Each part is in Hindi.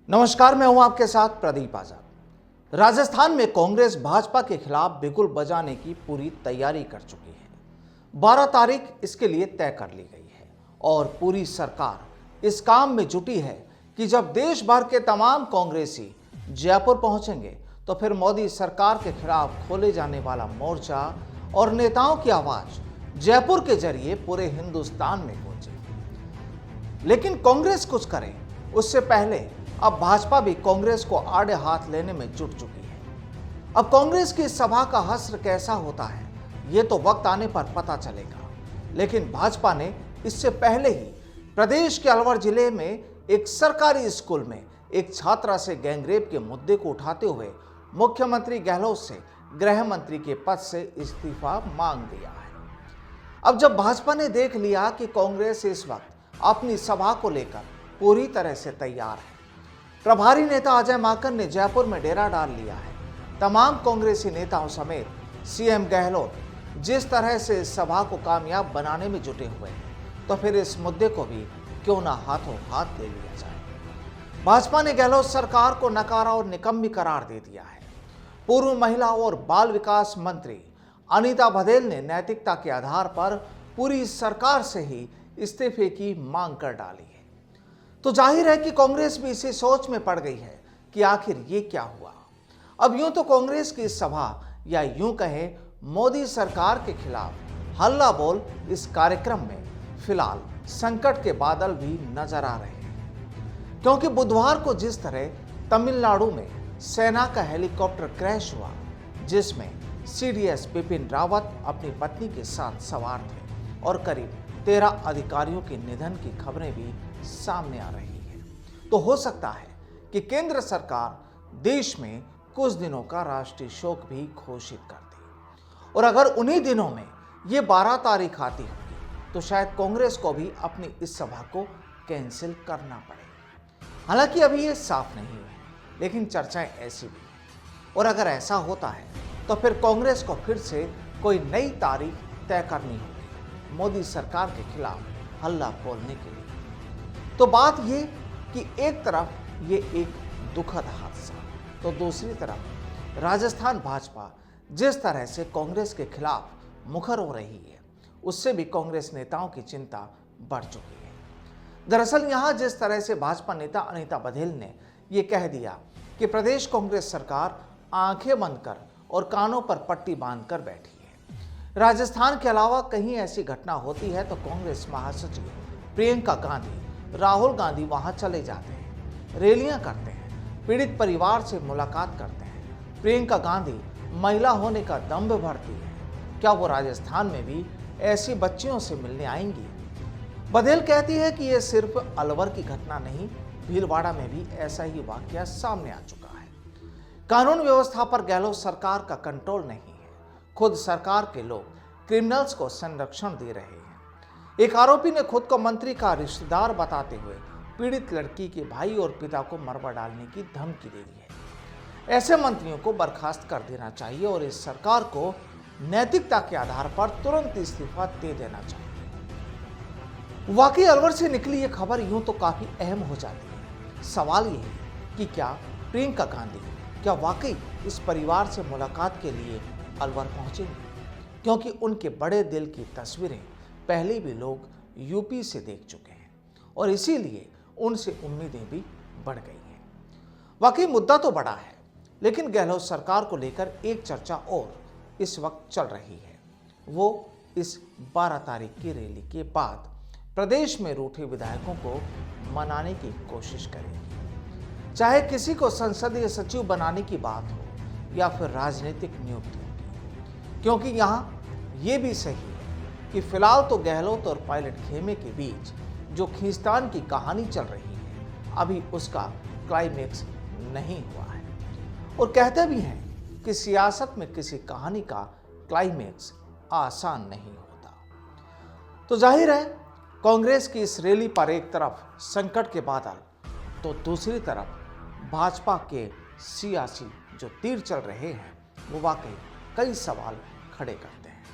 नमस्कार, मैं हूं आपके साथ प्रदीप आजाद। राजस्थान में कांग्रेस भाजपा के खिलाफ बिगुल बजाने की पूरी तैयारी कर चुकी है। 12 तारीख इसके लिए तय कर ली गई है और पूरी सरकार इस काम में जुटी है कि जब देश भर के तमाम कांग्रेसी जयपुर पहुंचेंगे तो फिर मोदी सरकार के खिलाफ खोले जाने वाला मोर्चा और नेताओं की आवाज जयपुर के जरिए पूरे हिंदुस्तान में पहुंचे। लेकिन कांग्रेस कुछ करे उससे पहले अब भाजपा भी कांग्रेस को आड़े हाथ लेने में जुट चुकी है। अब कांग्रेस की सभा का हश्र कैसा होता है ये तो वक्त आने पर पता चलेगा, लेकिन भाजपा ने इससे पहले ही प्रदेश के अलवर जिले में एक सरकारी स्कूल में एक छात्रा से गैंगरेप के मुद्दे को उठाते हुए मुख्यमंत्री गहलोत से गृह मंत्री के पद से इस्तीफा मांग दिया है। अब जब भाजपा ने देख लिया कि कांग्रेस इस वक्त अपनी सभा को लेकर पूरी तरह से तैयार है, प्रभारी नेता अजय माकन ने जयपुर में डेरा डाल लिया है, तमाम कांग्रेसी नेताओं समेत सीएम गहलोत जिस तरह से इस सभा को कामयाब बनाने में जुटे हुए हैं, तो फिर इस मुद्दे को भी क्यों ना हाथों हाथ ले लिया जाए। भाजपा ने गहलोत सरकार को नकारा और निकम्मी करार दे दिया है। पूर्व महिला और बाल विकास मंत्री अनीता बघेल ने नैतिकता के आधार पर पूरी सरकार से ही इस्तीफे की मांग कर डाली है। तो जाहिर है कि कांग्रेस भी इसी सोच में पड़ गई है कि आखिर ये क्या हुआ। अब यूं तो कांग्रेस की सभा या यूं कहें मोदी सरकार के खिलाफ हल्ला बोल इस कार्यक्रम में फिलहाल संकट के बादल भी नजर आ रहे हैं, क्योंकि बुधवार को जिस तरह तमिलनाडु में सेना का हेलीकॉप्टर क्रैश हुआ जिसमें सीडीएस बिपिन रावत अपनी पत्नी के साथ सवार थे और करीब 13 अधिकारियों के निधन की खबरें भी सामने आ रही है, तो हो सकता है कि केंद्र सरकार देश में कुछ दिनों का राष्ट्रीय शोक भी घोषित कर दे। और अगर उन्हीं दिनों में ये 12 तारीख आती होगी तो शायद कांग्रेस को भी अपनी इस सभा को कैंसिल करना पड़े। हालांकि अभी ये साफ नहीं है, लेकिन चर्चाएं ऐसी भी हैं। और अगर ऐसा होता है तो फिर कांग्रेस को फिर से कोई नई तारीख तय करनी होगी मोदी सरकार के खिलाफ हल्ला बोलने के लिए। तो बात ये कि एक तरफ ये एक दुखद हादसा, तो दूसरी तरफ राजस्थान भाजपा जिस तरह से कांग्रेस के खिलाफ मुखर हो रही है उससे भी कांग्रेस नेताओं की चिंता बढ़ चुकी है। दरअसल यहाँ जिस तरह से भाजपा नेता अनीता बघेल ने ये कह दिया कि प्रदेश कांग्रेस सरकार आंखें बंद कर और कानों पर पट्टी बांधकर बैठी है। राजस्थान के अलावा कहीं ऐसी घटना होती है तो कांग्रेस महासचिव प्रियंका गांधी, राहुल गांधी वहां चले जाते हैं, रैलियां करते हैं, पीड़ित परिवार से मुलाकात करते हैं। प्रियंका गांधी महिला होने का दंभ भरती है, क्या वो राजस्थान में भी ऐसी बच्चियों से मिलने आएंगी? बघेल कहती है कि यह सिर्फ अलवर की घटना नहीं, भीलवाड़ा में भी ऐसा ही वाकया सामने आ चुका है। कानून व्यवस्था पर गहलोत सरकार का कंट्रोल नहीं है, खुद सरकार के लोग क्रिमिनल्स को संरक्षण दे रहे हैं। एक आरोपी ने खुद को मंत्री का रिश्तेदार बताते हुए पीड़ित लड़की के भाई और पिता को मरवा डालने की धमकी दे दी है। ऐसे मंत्रियों को बर्खास्त कर देना चाहिए और इस सरकार को नैतिकता के आधार पर तुरंत इस्तीफा दे देना चाहिए। वाकई अलवर से निकली ये खबर यूं तो काफी अहम हो जाती है। सवाल ये है कि क्या प्रियंका गांधी क्या वाकई इस परिवार से मुलाकात के लिए अलवर पहुंचेंगे, क्योंकि उनके बड़े दिल की तस्वीरें पहले भी लोग यूपी से देख चुके हैं और इसीलिए उनसे उम्मीदें भी बढ़ गई हैं। वाकई मुद्दा तो बड़ा है, लेकिन गहलोत सरकार को लेकर एक चर्चा और इस वक्त चल रही है। वो इस 12 तारीख की रैली के बाद प्रदेश में रूठे विधायकों को मनाने की कोशिश करेगी, चाहे किसी को संसदीय सचिव बनाने की बात हो या फिर राजनीतिक नियुक्तियों की। क्योंकि यहाँ ये भी सही है कि फिलहाल तो गहलोत और पायलट खेमे के बीच जो खींचतान की कहानी चल रही है अभी उसका क्लाइमेक्स नहीं हुआ है। और कहते भी हैं कि सियासत में किसी कहानी का क्लाइमेक्स आसान नहीं होता। तो जाहिर है कांग्रेस की इस रैली पर एक तरफ संकट के बादल तो दूसरी तरफ भाजपा के सियासी जो तीर चल रहे हैं वो वाकई कई सवाल खड़े करते हैं।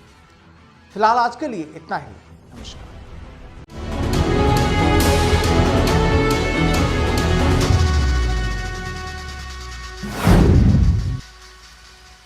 फिलहाल आज के लिए इतना ही। नमस्कार।